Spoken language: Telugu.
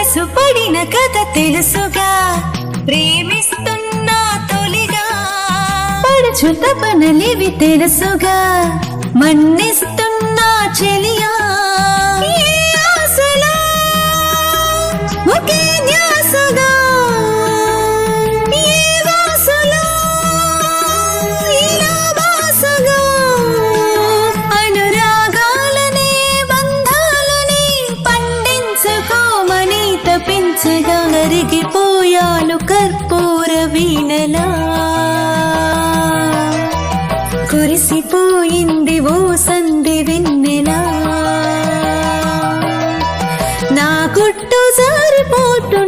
మనసు పడిన కథ తెలుసుగా, ప్రేమిస్తున్నా తొలిగా పడుచు తపనలివి తెలుసుగా, మన్నిస్తున్నా చెలియా ఏ ఆశలో ఒకే ధ్యాసగా, ఏ వాసలో ఇలా వాసగా, అనురాగాలనే బంధాలనే పండించుకోమని తపించగా, కరిగిపోయాను కర్పూర వీణలా, కురిసిపోయింది ఓ సంధి వెన్నెలా, నా గుట్టు జారిపోటు